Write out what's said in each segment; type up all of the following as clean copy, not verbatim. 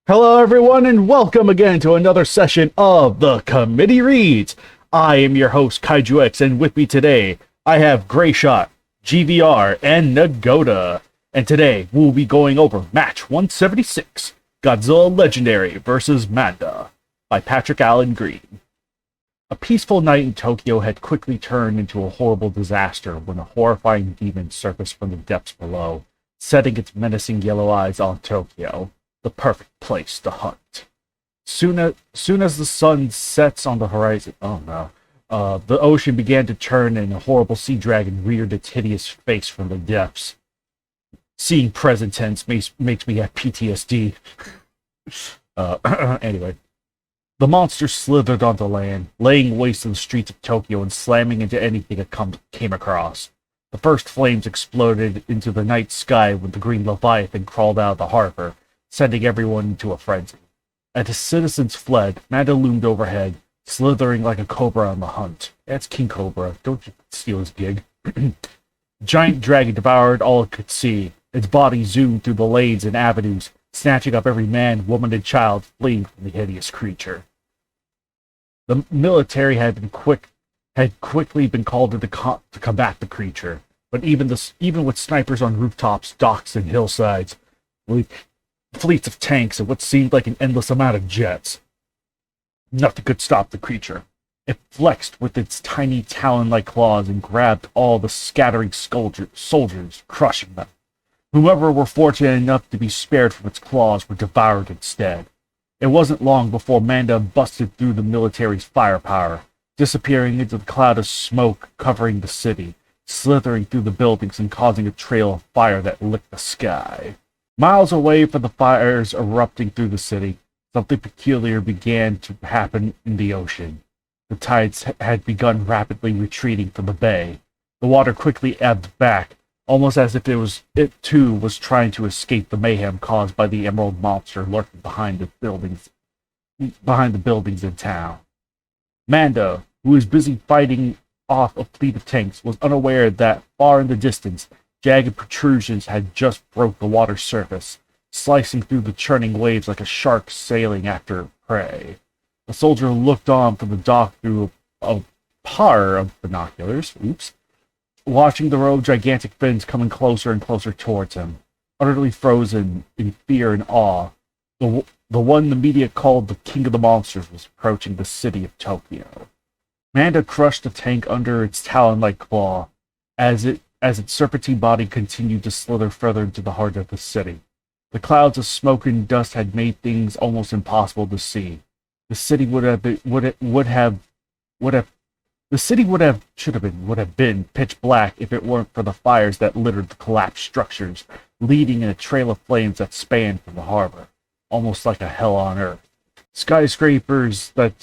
Hello, everyone, and welcome again to another session of the Committee Reads. I am your host, Kaiju X, and with me today, I have Grayshot, GVR, and Nagoda. And today, we'll be going over Match 176, Godzilla Legendary vs. Manda, by Patrick Allen Green. A peaceful night in Tokyo had quickly turned into a horrible disaster when a horrifying demon surfaced from the depths below, setting its menacing yellow eyes on Tokyo. The perfect place to hunt. Soon as the sun sets on the horizon, the ocean began to turn and a horrible sea dragon reared its hideous face from the depths. Seeing present tense makes me have PTSD. Anyway. The monster slithered onto land, laying waste to the streets of Tokyo and slamming into anything it came across. The first flames exploded into the night sky when the green Leviathan crawled out of the harbor, sending everyone into a frenzy. As the citizens fled, Manda loomed overhead, slithering like a cobra on the hunt. That's King Cobra. Don't you steal his gig. Giant dragon devoured all it could see. Its body zoomed through the lanes and avenues, snatching up every man, woman, and child fleeing from the hideous creature. The military had quickly been called in to combat the creature, but even with snipers on rooftops, docks, and hillsides, fleets of tanks and what seemed like an endless amount of jets, nothing could stop the creature. It flexed with its tiny talon-like claws and grabbed all the scattering soldiers, crushing them. Whomever were fortunate enough to be spared from its claws were devoured instead. It wasn't long before Manda busted through the military's firepower, disappearing into the cloud of smoke covering the city, slithering through the buildings and causing a trail of fire that licked the sky. Miles away from the fires erupting through the city, something peculiar began to happen in the ocean. The tides had begun rapidly retreating from the bay. The water quickly ebbed back, almost as if it too was trying to escape the mayhem caused by the emerald monster lurking behind the buildings in town. Manda, who was busy fighting off a fleet of tanks, was unaware that far in the distance, jagged protrusions had just broke the water's surface, slicing through the churning waves like a shark sailing after prey. The soldier looked on from the dock through a pair of binoculars, watching the row of gigantic fins coming closer and closer towards him. Utterly frozen in fear and awe, the one the media called the King of the Monsters was approaching the city of Tokyo. Manda crushed the tank under its talon-like claw, as its serpentine body continued to slither further into the heart of the city. The clouds of smoke and dust had made things almost impossible to see. The city would have been pitch black if it weren't for the fires that littered the collapsed structures, leading in a trail of flames that spanned from the harbor, almost like a hell on earth. Skyscrapers that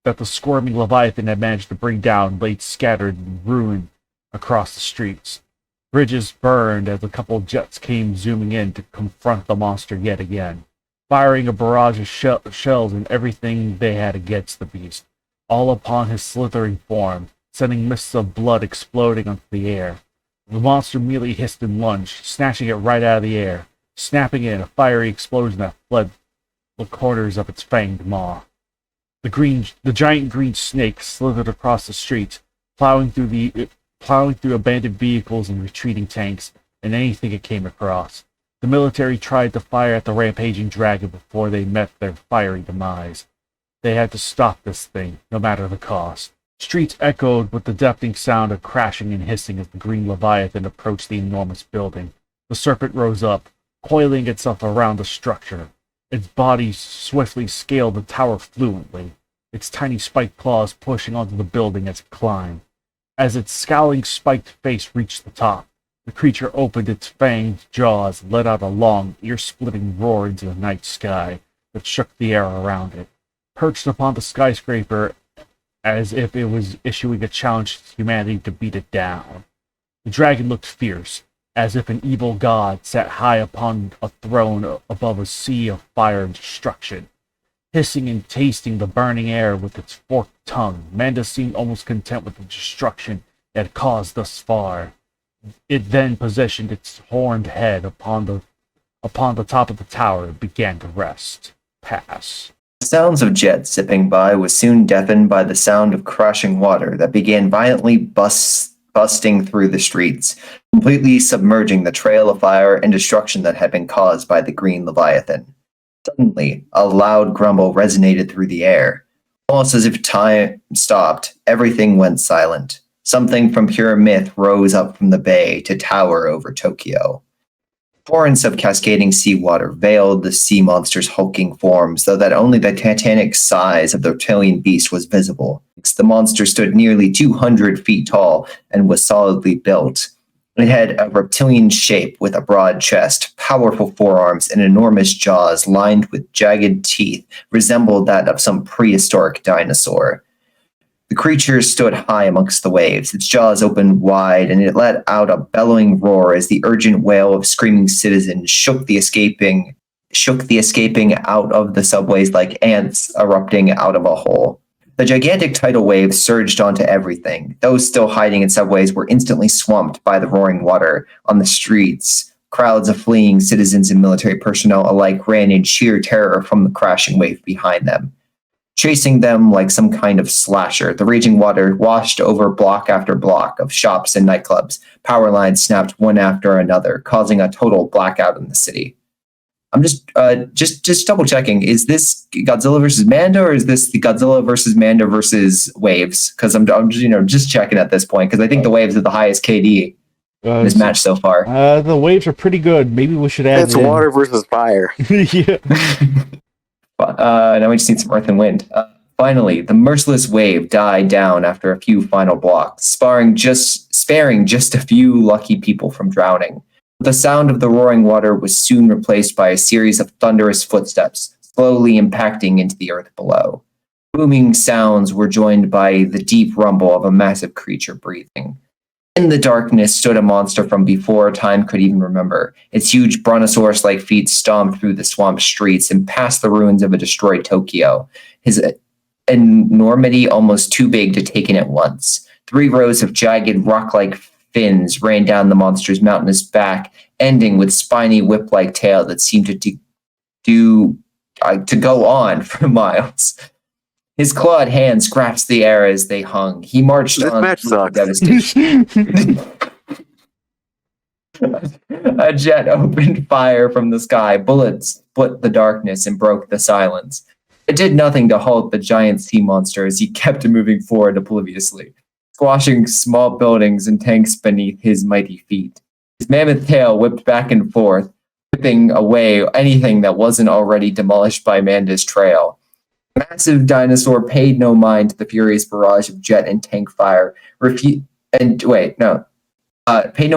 the squirming Leviathan had managed to bring down lay scattered in ruin across the streets. Bridges burned as a couple of jets came zooming in to confront the monster yet again, firing a barrage of shells and everything they had against the beast, all upon his slithering form, sending mists of blood exploding onto the air. The monster merely hissed and lunged, snatching it right out of the air, snapping it in a fiery explosion that fled the corners of its fanged maw. The giant green snake slithered across the streets, plowing through abandoned vehicles and retreating tanks, and anything it came across. The military tried to fire at the rampaging dragon before they met their fiery demise. They had to stop this thing, no matter the cost. Streets echoed with the deafening sound of crashing and hissing as the green Leviathan approached the enormous building. The serpent rose up, coiling itself around the structure. Its body swiftly scaled the tower fluently, its tiny spiked claws pushing onto the building as it climbed. As its scowling, spiked face reached the top, the creature opened its fanged jaws and let out a long, ear-splitting roar into the night sky that shook the air around it. Perched upon the skyscraper as if it was issuing a challenge to humanity to beat it down. The dragon looked fierce, as if an evil god sat high upon a throne above a sea of fire and destruction. Hissing and tasting the burning air with its forked tongue, Manda seemed almost content with the destruction it had caused thus far. It then positioned its horned head upon the top of the tower and began to rest. Pass. The sounds of jets zipping by was soon deafened by the sound of crashing water that began violently busting through the streets, completely submerging the trail of fire and destruction that had been caused by the green Leviathan. Suddenly, a loud grumble resonated through the air. Almost as if time stopped, everything went silent. Something from pure myth rose up from the bay to tower over Tokyo. Torrents of cascading seawater veiled the sea monster's hulking form so that only the titanic size of the reptilian beast was visible. The monster stood nearly 200 feet tall and was solidly built. It had a reptilian shape with a broad chest, powerful forearms, and enormous jaws lined with jagged teeth, resembled that of some prehistoric dinosaur. The creature stood high amongst the waves, its jaws opened wide, and it let out a bellowing roar as the urgent wail of screaming citizens shook the escaping out of the subways like ants erupting out of a hole. The gigantic tidal wave surged onto everything. Those still hiding in subways were instantly swamped by the roaring water. On the streets, crowds of fleeing citizens and military personnel alike ran in sheer terror from the crashing wave behind them. Chasing them like some kind of slasher, the raging water washed over block after block of shops and nightclubs. Power lines snapped one after another, causing a total blackout in the city. I'm just double checking. Is this Godzilla versus Manda, or is this the Godzilla versus Manda versus Waves? Because I'm just checking at this point, because I think the Waves are the highest KD in this match so far. The Waves are pretty good. Maybe we should add. It's water versus fire. Yeah. Now we just need some earth and wind. Finally, the merciless wave died down after a few final blocks, sparing just a few lucky people from drowning. The sound of the roaring water was soon replaced by a series of thunderous footsteps, slowly impacting into the earth below. Booming sounds were joined by the deep rumble of a massive creature breathing. In the darkness stood a monster from before time could even remember. Its huge brontosaurus-like feet stomped through the swamp streets and past the ruins of a destroyed Tokyo, his enormity almost too big to take in at once. 3 rows of jagged rock-like fins ran down the monster's mountainous back, ending with spiny whip-like tail that seemed to go on for miles. His clawed hands grasped the air as they hung. He marched This on. match sucks. Devastation. A jet opened fire from the sky. Bullets split the darkness and broke the silence. It did nothing to halt the giant sea monster as he kept moving forward obliviously, squashing small buildings and tanks beneath his mighty feet. His mammoth tail whipped back and forth, whipping away anything that wasn't already demolished by Manda's trail. The massive dinosaur paid no mind to the furious barrage of jet and tank fire. Paid no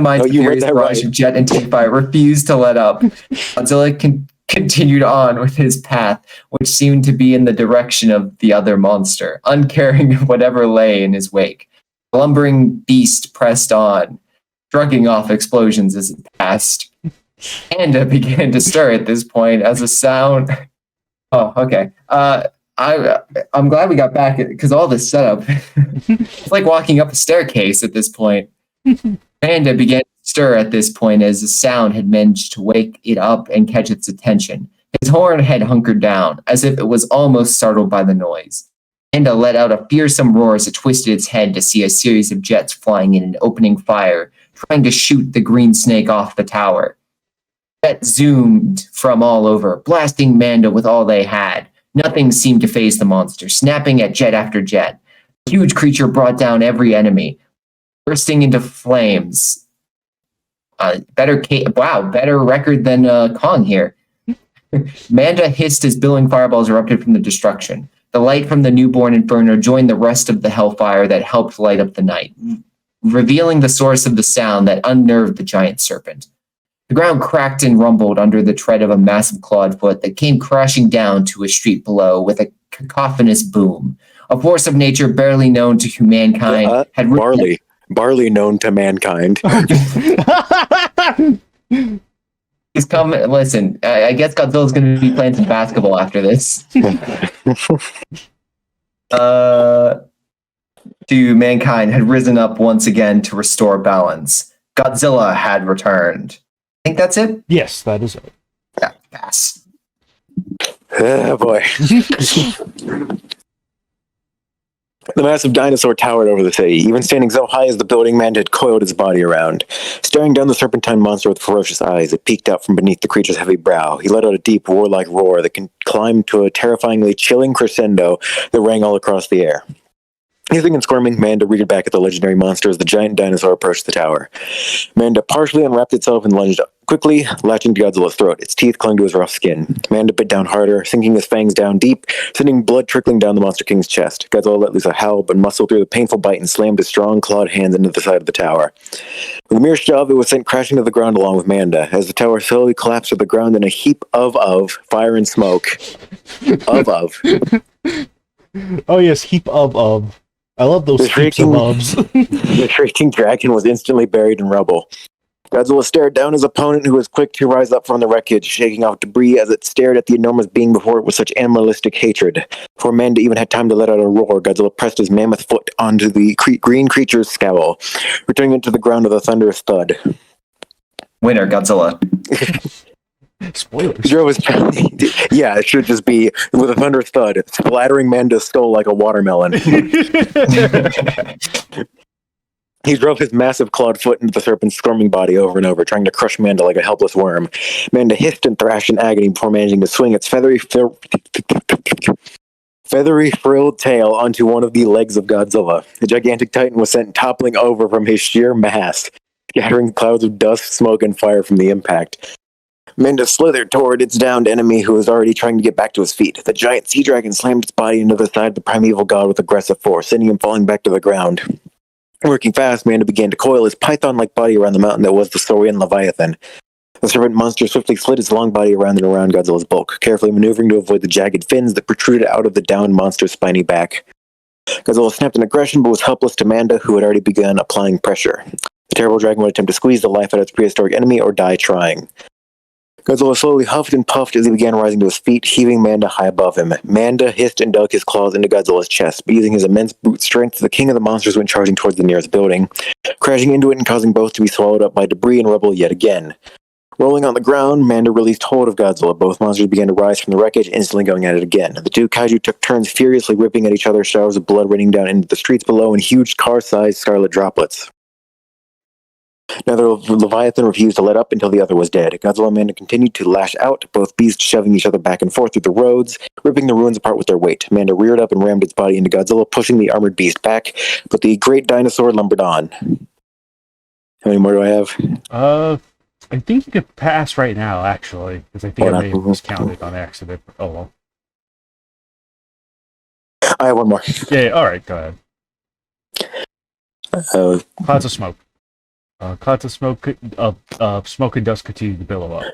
mind to the furious barrage of jet and tank fire. Refused to let up. Godzilla continued on with his path, which seemed to be in the direction of the other monster, uncaring of whatever lay in his wake. The lumbering beast pressed on, shrugging off explosions as it passed. Panda began to stir at this point as a sound. Oh, okay. I'm glad we got back because all this setup, it's like walking up a staircase at this point. Panda began to stir at this point as the sound had managed to wake it up and catch its attention. His horn had hunkered down, as if it was almost startled by the noise. Panda let out a fearsome roar as it twisted its head to see a series of jets flying in and opening fire, trying to shoot the green snake off the tower. Jets zoomed from all over, blasting Manda with all they had. Nothing seemed to faze the monster, snapping at jet after jet. The huge creature brought down every enemy, bursting into flames. Better record than Kong here. Manda hissed as billowing fireballs erupted from the destruction. The light from the newborn inferno joined the rest of the hellfire that helped light up the night, revealing the source of the sound that unnerved the giant serpent. The ground cracked and rumbled under the tread of a massive clawed foot that came crashing down to a street below with a cacophonous boom. A force of nature barely known to humankind had barley known to mankind. He's come. Listen, I guess Godzilla's going to be playing some basketball after this. To mankind had risen up once again to restore balance. Godzilla had returned. I think that's it. Yes, that is it. Pass. Oh boy. The massive dinosaur towered over the city. Even standing so high as the building, Manda had coiled his body around. Staring down the serpentine monster with ferocious eyes, it peeked out from beneath the creature's heavy brow. He let out a deep, warlike roar that climbed to a terrifyingly chilling crescendo that rang all across the air. Hissing and squirming, Manda reared back at the legendary monster as the giant dinosaur approached the tower. Manda partially unwrapped itself and lunged quickly, latching to Godzilla's throat. Its teeth clung to his rough skin. Manda bit down harder, sinking his fangs down deep, sending blood trickling down the Monster King's chest. Godzilla let loose a howl, but muscled through the painful bite and slammed his strong, clawed hands into the side of the tower. With a mere shove, it was sent crashing to the ground along with Manda, as the tower slowly collapsed to the ground in a heap of fire and smoke. of. Oh yes, heap of. I love those heaps of ofs. The shrieking dragon was instantly buried in rubble. Godzilla stared down his opponent, who was quick to rise up from the wreckage, shaking off debris as it stared at the enormous being before it with such animalistic hatred. Before Manda even had time to let out a roar, Godzilla pressed his mammoth foot onto the green creature's scowl, returning it to the ground with a thunderous thud. Winner, Godzilla. Spoilers. He drove his yeah, it should just be with a thunderous thud, splattering Manda's skull like a watermelon. He drove his massive clawed foot into the serpent's squirming body over and over, trying to crush Manda like a helpless worm. Manda hissed and thrashed in agony before managing to swing its feathery frilled tail onto one of the legs of Godzilla. The gigantic titan was sent toppling over from his sheer mass, scattering clouds of dust, smoke, and fire from the impact. Manda slithered toward its downed enemy, who was already trying to get back to his feet. The giant sea dragon slammed its body into the side of the primeval god with aggressive force, sending him falling back to the ground. Working fast, Manda began to coil his python-like body around the mountain that was the Saurian Leviathan. The serpent monster swiftly slid its long body around and around Godzilla's bulk, carefully maneuvering to avoid the jagged fins that protruded out of the downed monster's spiny back. Godzilla snapped in aggression, but was helpless to Manda, who had already begun applying pressure. The terrible dragon would attempt to squeeze the life out of its prehistoric enemy or die trying. Godzilla slowly huffed and puffed as he began rising to his feet, heaving Manda high above him. Manda hissed and dug his claws into Godzilla's chest, but using his immense brute strength, the king of the monsters went charging towards the nearest building, crashing into it and causing both to be swallowed up by debris and rubble yet again. Rolling on the ground, Manda released hold of Godzilla. Both monsters began to rise from the wreckage, instantly going at it again. The two kaiju took turns furiously ripping at each other, showers of blood raining down into the streets below in huge car-sized scarlet droplets. Neither Leviathan refused to let up until the other was dead. Godzilla and Manda continued to lash out, both beasts shoving each other back and forth through the roads, ripping the ruins apart with their weight. Manda reared up and rammed its body into Godzilla, pushing the armored beast back, but the great dinosaur lumbered on. How many more do I have? I think you could pass right now, actually, because I think I may have miscounted on accident. Oh well. I have one more. Yeah, alright, go ahead. Clouds of smoke. Clouds of smoke, smoke and dust continue to billow up.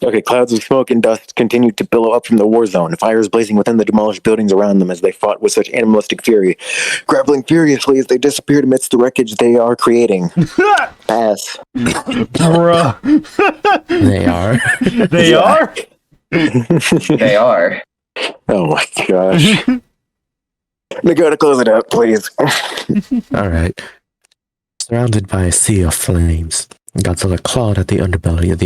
Okay, clouds of smoke and dust continued to billow up from the war zone, fires blazing within the demolished buildings around them as they fought with such animalistic fury, grappling furiously as they disappeared amidst the wreckage they are creating. Pass. Bruh. They are. They are? They are. Oh my gosh. I gotta close it out, please. All right. Surrounded by a sea of flames, Godzilla clawed at the underbelly of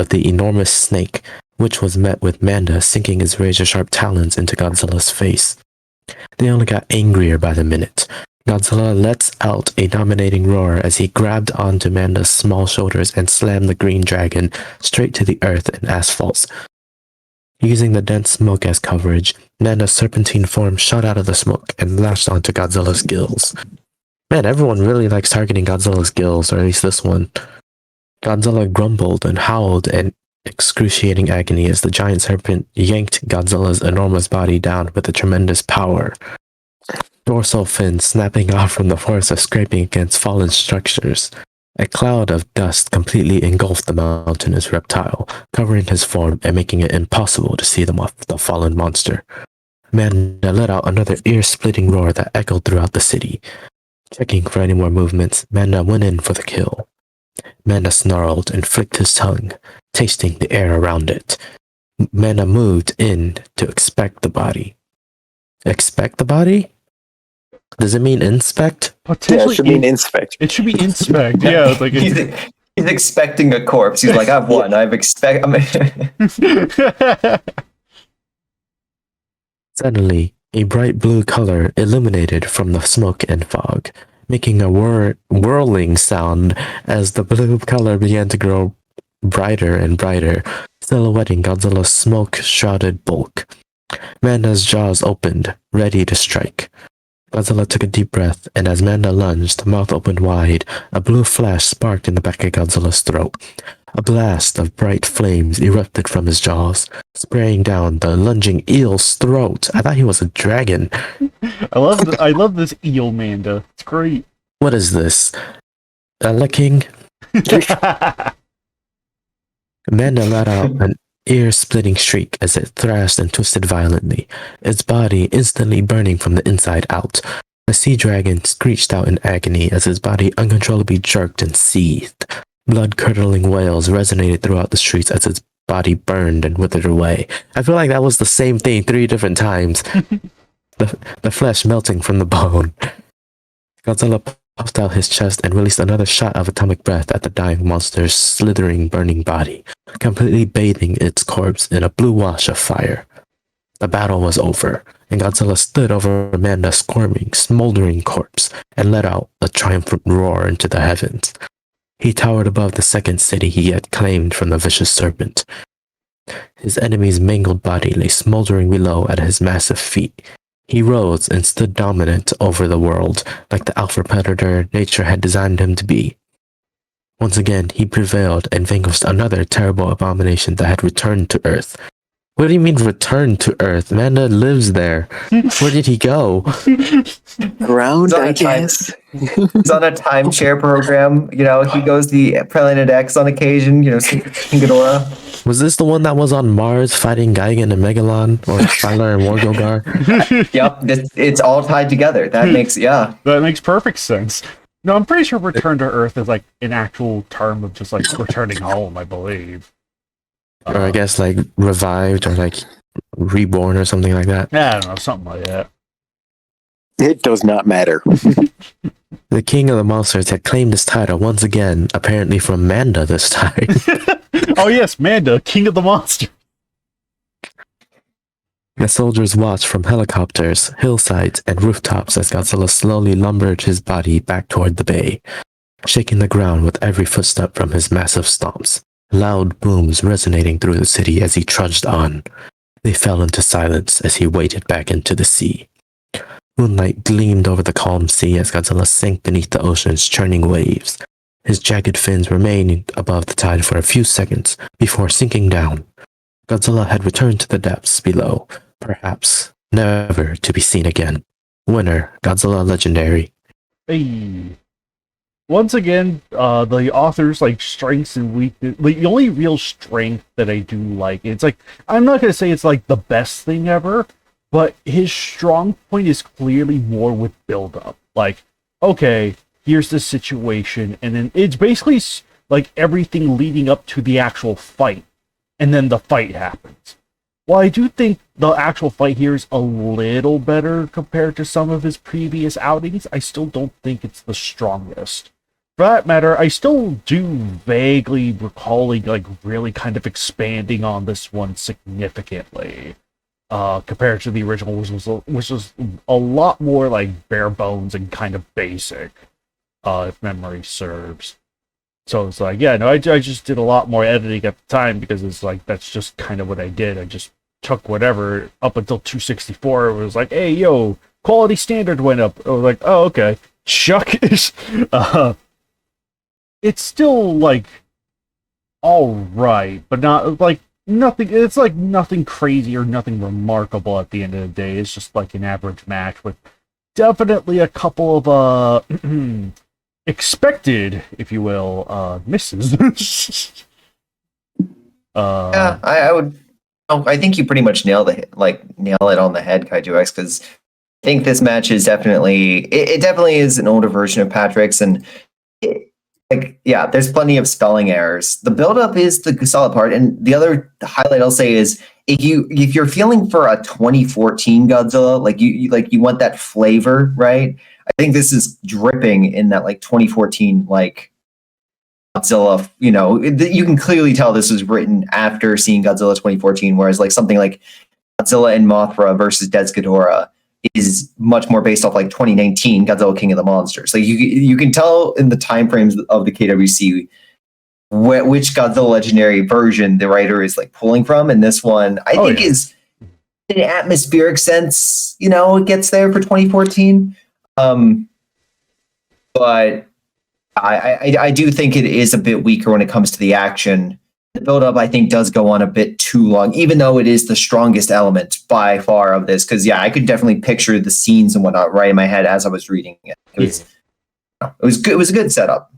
the enormous snake, which was met with Manda sinking his razor-sharp talons into Godzilla's face. They only got angrier by the minute. Godzilla lets out a dominating roar as he grabbed onto Manda's small shoulders and slammed the green dragon straight to the earth and asphalt. Using the dense smoke as coverage, Manda's serpentine form shot out of the smoke and lashed onto Godzilla's gills. Man, everyone really likes targeting Godzilla's gills, or at least this one. Godzilla grumbled and howled in excruciating agony as the giant serpent yanked Godzilla's enormous body down with a tremendous power. Dorsal fins snapping off from the force of scraping against fallen structures. A cloud of dust completely engulfed the mountainous reptile, covering his form and making it impossible to see the fallen monster. Manda let out another ear-splitting roar that echoed throughout the city. Checking for any more movements, Manda went in for the kill. Manda snarled and flicked his tongue, tasting the air around it. Manda moved in to inspect the body. Expect the body? Does it mean inspect? Yeah, it should mean inspect. It should be inspect. Yeah, it's like He's He's expecting a corpse. He's like, I've won. Suddenly, a bright blue color illuminated from the smoke and fog, making a whirling sound as the blue color began to grow brighter and brighter, silhouetting Godzilla's smoke-shrouded bulk. Manda's jaws opened, ready to strike. Godzilla took a deep breath, and as Manda lunged, mouth opened wide, a blue flash sparked in the back of Godzilla's throat. A blast of bright flames erupted from his jaws, spraying down the lunging eel's throat. I thought he was a dragon. I love this eel Manda. It's great. What is this? A licking? Manda let out an ear-splitting shriek as it thrashed and twisted violently, its body instantly burning from the inside out. The sea dragon screeched out in agony as his body uncontrollably jerked and seethed. Blood-curdling wails resonated throughout the streets as its body burned and withered away. I feel like that was the same thing 3 different times. the flesh melting from the bone. Godzilla puffed out his chest and released another shot of atomic breath at the dying monster's slithering, burning body, completely bathing its corpse in a blue wash of fire. The battle was over, and Godzilla stood over Amanda's squirming, smoldering corpse and let out a triumphant roar into the heavens. He towered above the second city he had claimed from the vicious serpent. His enemy's mangled body lay smoldering below at his massive feet. He rose and stood dominant over the world, like the alpha predator nature had designed him to be. Once again, he prevailed and vanquished another terrible abomination that had returned to Earth. What do you mean returned to Earth? Manda lives there. Where did he go? Around, I guess. He's on a timeshare program. You know, he goes to the Planet X on occasion, King Ghidorah. Was this the one that was on Mars fighting Gigan and Megalon, or Tyler and Wargogar? Yep, it's all tied together. That makes perfect sense. No, I'm pretty sure return to Earth is like an actual term of just like returning home, I believe. Or I guess like revived or like reborn or something like that. Yeah, I don't know, something like that. It does not matter. The King of the Monsters had claimed this title once again, apparently from Manda this time. Oh yes, Manda, King of the Monsters. The soldiers watched from helicopters, hillsides, and rooftops as Godzilla slowly lumbered his body back toward the bay, shaking the ground with every footstep from his massive stomps. Loud booms resonating through the city as he trudged on. They fell into silence as he waded back into the sea. Moonlight gleamed over the calm sea as Godzilla sank beneath the ocean's churning waves. His jagged fins remained above the tide for a few seconds before sinking down. Godzilla had returned to the depths below, perhaps never to be seen again. Winner, Godzilla Legendary. Hey. Once again, the author's like strengths and weakness. Like, the only real strength that I do like, it's like, I'm not gonna say it's like the best thing ever, but his strong point is clearly more with build-up. Like, okay, here's the situation, and then it's basically like everything leading up to the actual fight, and then the fight happens. While I do think the actual fight here is a little better compared to some of his previous outings, I still don't think it's the strongest. For that matter, I still do vaguely recalling, like, really kind of expanding on this one significantly, compared to the original, which was a lot more, like, bare bones and kind of basic, if memory serves. So it's like, yeah, no, I just did a lot more editing at the time because it's like, that's just kind of what I did. I just took whatever up until 264. It was like, hey, yo, quality standard went up. I was like, oh, okay. Chuck is, it's still like, all right, but not like nothing. It's like nothing crazy or nothing remarkable at the end of the day. It's just like an average match with definitely a couple of, expected, if you will, misses. Yeah, I would. I think you pretty much nail it on the head, Kaiju X, because I think this match is definitely it definitely is an older version of Patrick's, and there's plenty of spelling errors. The build-up is the solid part, and the other highlight I'll say is if you're feeling for a 2014 Godzilla, like you want that flavor, right? I think this is dripping in that like 2014 like Godzilla, you can clearly tell this was written after seeing Godzilla 2014, whereas like something like Godzilla and Mothra versus Des Ghidorah is much more based off like 2019 Godzilla King of the Monsters. Like you can tell in the time frames of the KWC which Godzilla Legendary version the writer is like pulling from, and this one I think is in an atmospheric sense, it gets there for 2014. But I do think it is a bit weaker when it comes to the action. The build-up, I think, does go on a bit too long, even though it is the strongest element by far of this. Because, I could definitely picture the scenes and whatnot right in my head as I was reading it. It was good. It was a good setup.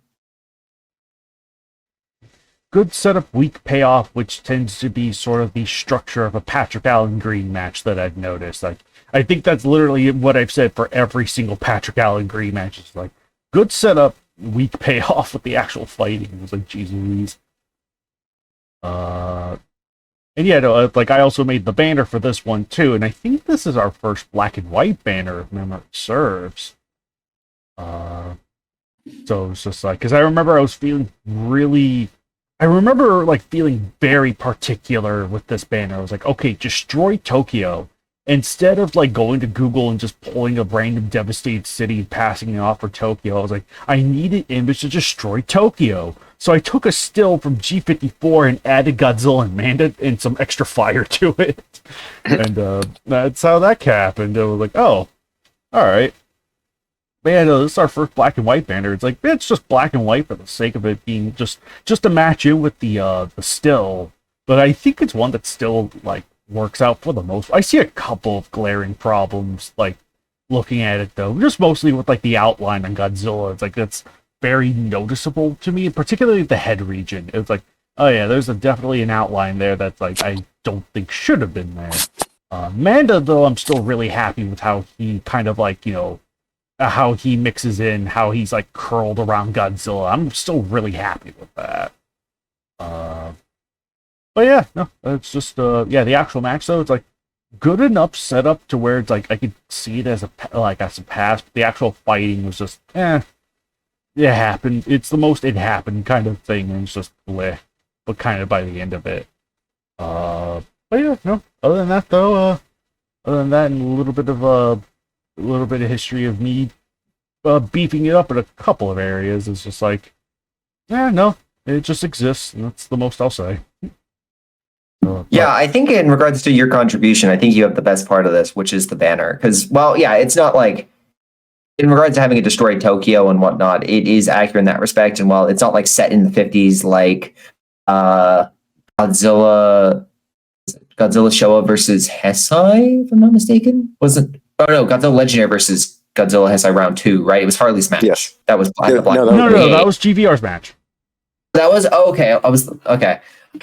Good setup, weak payoff, which tends to be sort of the structure of a Patrick Allen Green match that I've noticed. Like, I think that's literally what I've said for every single Patrick Allen Green match. It's like, good setup, weak payoff with the actual fighting. It was like, geez Louise. And like I also made the banner for this one too, and I think this is our first black and white banner, if memory serves. So it's just like, because I remember feeling very particular with this banner. I was like, okay, destroy Tokyo. Instead of like going to Google and just pulling a random devastated city and passing it off for Tokyo, I was like, I need an image to destroy Tokyo. So I took a still from G54 and added Godzilla and Manda and some extra fire to it. And that's how that happened. It was like, oh, alright. Man, this is our first black and white banner. It's like, it's just black and white for the sake of it being just to match in with the still. But I think it's one that still like works out for the most. I see a couple of glaring problems, like looking at it though, just mostly with like the outline on Godzilla. It's like that's very noticeable to me, particularly the head region. It's like, oh yeah, there's definitely an outline there that's like I don't think should have been there. Manda though, I'm still really happy with how he kind of like how he mixes in, how he's like curled around Godzilla. I'm still really happy with that. But yeah, no, it's just the actual match though, it's like good enough setup to where it's like I could see it as a pass. But the actual fighting was just it happened. It's the most it happened kind of thing, and it's just bleh. But kind of by the end of it, but yeah, no. Other than that though, and a little bit of history of me beefing it up in a couple of areas. It's just like, no, it just exists, and that's the most I'll say. I think in regards to your contribution, I think you have the best part of this, which is the banner. Because, it's not like, in regards to having a destroyed Tokyo and whatnot, it is accurate in that respect. And while it's not like set in the 50s, like Godzilla Showa versus Heisei, if I'm not mistaken. Godzilla Legendary versus Godzilla Heisei Round 2, right? It was Harley's match. Yes. That was Black. No, that was GVR's match. That was okay. Okay.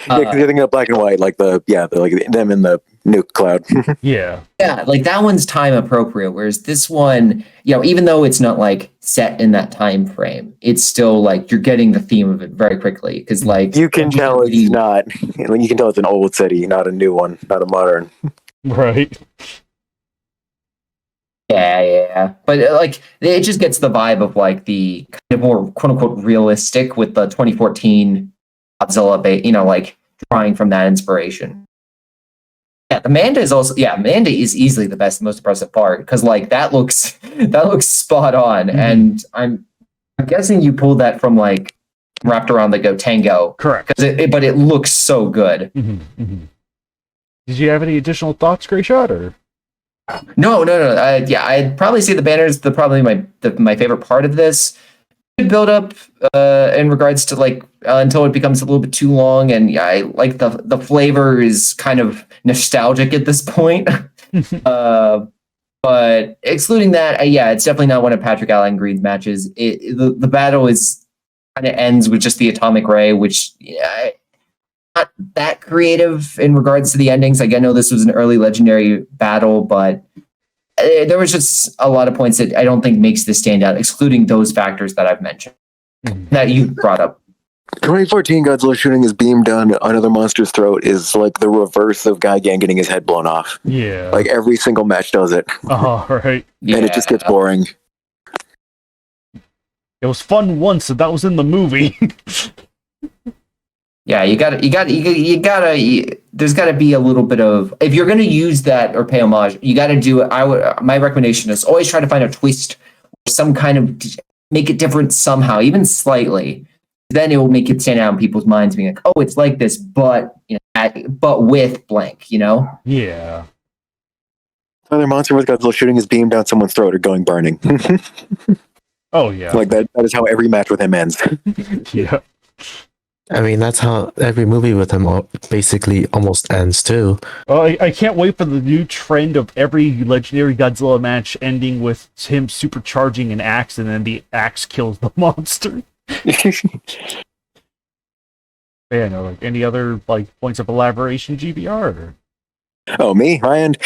Yeah, because you're thinking of black and white, like like them in the nuke cloud. Yeah, like that one's time appropriate. Whereas this one, even though it's not like set in that time frame, it's still like you're getting the theme of it very quickly. Because like you can tell it's not. You can tell it's an old city, not a new one, not a modern. Right. Yeah. But like it just gets the vibe of like the kind of more quote unquote realistic with the 2014 Godzilla, like drawing from that inspiration. Yeah, the Manda is easily the best, most impressive part because like that looks spot on, and I'm guessing you pulled that from like wrapped around the Gotengo, correct? But it looks so good. Did you have any additional thoughts, Grayshot, or? No. I'd probably say the banner is probably my favorite part of this. Good build up in regards to like until it becomes a little bit too long, and I like the flavor is kind of nostalgic at this point. But excluding that, it's definitely not one of Patrick Allen Green's matches. The battle is kind of ends with just the atomic ray, which not that creative in regards to the endings. Like I know this was an early legendary battle, but there was just a lot of points that I don't think makes this stand out, excluding those factors that I've mentioned that you brought up. 2014 Godzilla shooting his beam down another monster's throat is like the reverse of Gigan getting his head blown off. Yeah. Like every single match does it. Right. Yeah. And it just gets boring. It was fun once, and that was in the movie. Yeah, there's gotta be a little bit of, if you're gonna use that or pay homage, you gotta do it. My recommendation is always try to find a twist, or some kind of, make it different somehow, even slightly. Then it will make it stand out in people's minds, being like, oh, it's like this, but but with blank, Yeah. Another monster with Godzilla shooting his beam down someone's throat or going burning. Oh yeah. Like that is how every match with him ends. Yeah. I mean, that's how every movie with him basically almost ends too. Oh, I can't wait for the new trend of every legendary Godzilla match ending with him supercharging an axe and then the axe kills the monster. Yeah, no, like any other points of elaboration, GBR? Or? Oh, me? My end?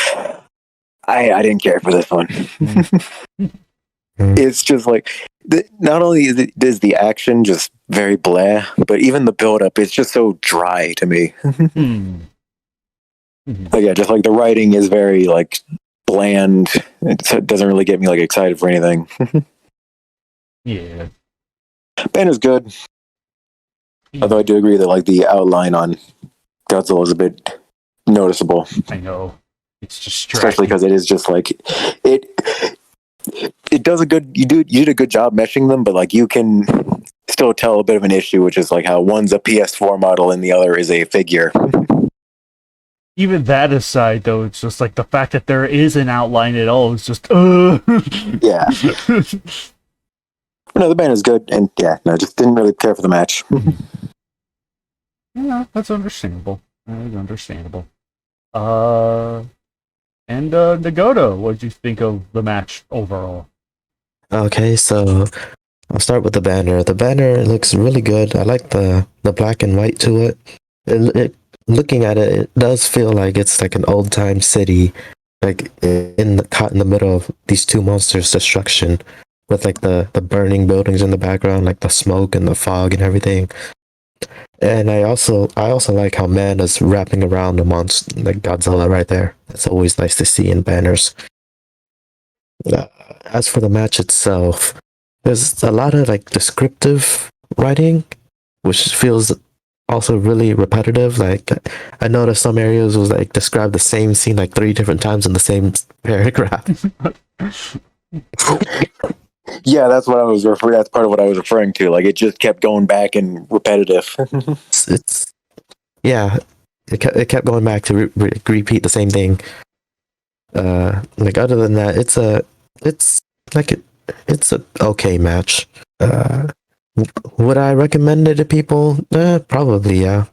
I didn't care for this one. It's just like, not only is the action just very blah, but even the build-up is just so dry to me. Like, yeah, just like the writing is very bland. It doesn't really get me excited for anything. Yeah. Band is good. Although I do agree that the outline on Godzilla is a bit noticeable. I know. It's just especially because it is just it does you did a good job meshing them, but you can still tell a bit of an issue, which is how one's a PS4 model and the other is a figure. Even that aside, though, it's just the fact that there is an outline at all is just Yeah. No, the band is good, and just didn't really care for the match. Yeah, that's understandable. That is understandable. And Nagoto, what did you think of the match overall? Okay, so I'll start with the banner. The banner looks really good. I like the black and white to it. Looking at it, it does feel like it's an old time city, caught in the middle of these two monsters' destruction, with the burning buildings in the background, the smoke and the fog and everything. And I also like how Manda's wrapping around the monster, Godzilla right there. That's always nice to see in banners. As for the match itself, there's a lot of descriptive writing, which feels also really repetitive. I noticed some areas was describe the same scene 3 different times in the same paragraph. Yeah, that's what I was referring. That's part of what I was referring to. It just kept going back and repetitive. It kept going back to repeat the same thing. Other than that, it's a okay match. Would I recommend it to people? Probably, yeah.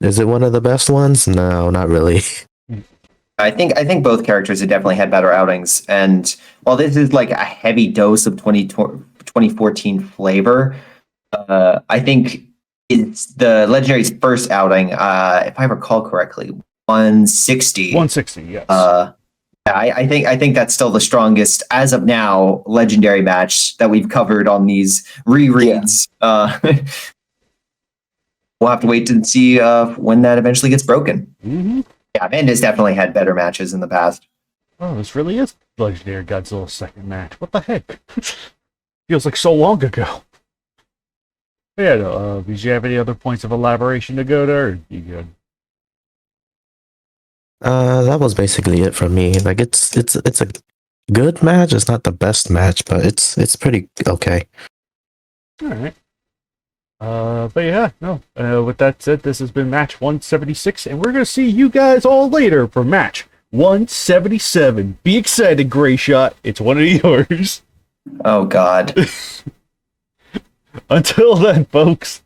Is it one of the best ones? No, not really. I think both characters have definitely had better outings, and while this is a heavy dose of 2014 flavor, I think it's the Legendary's first outing, if I recall correctly, 160. 160, yes. I think that's still the strongest as of now Legendary match that we've covered on these rereads. Yeah. We'll have to wait to see when that eventually gets broken. Mm-hmm. Yeah, Manda's definitely had better matches in the past. Oh, this really is Legendary Godzilla's second match. What the heck? Feels like so long ago. Yeah, did you have any other points of elaboration to go there? Or you good? That was basically it from me. It's a good match. It's not the best match, but it's pretty okay. All right. But yeah, no. With that said, this has been match 176, and we're gonna see you guys all later for match 177. Be excited, Gray Shot. It's one of yours. Oh God. Until then, folks.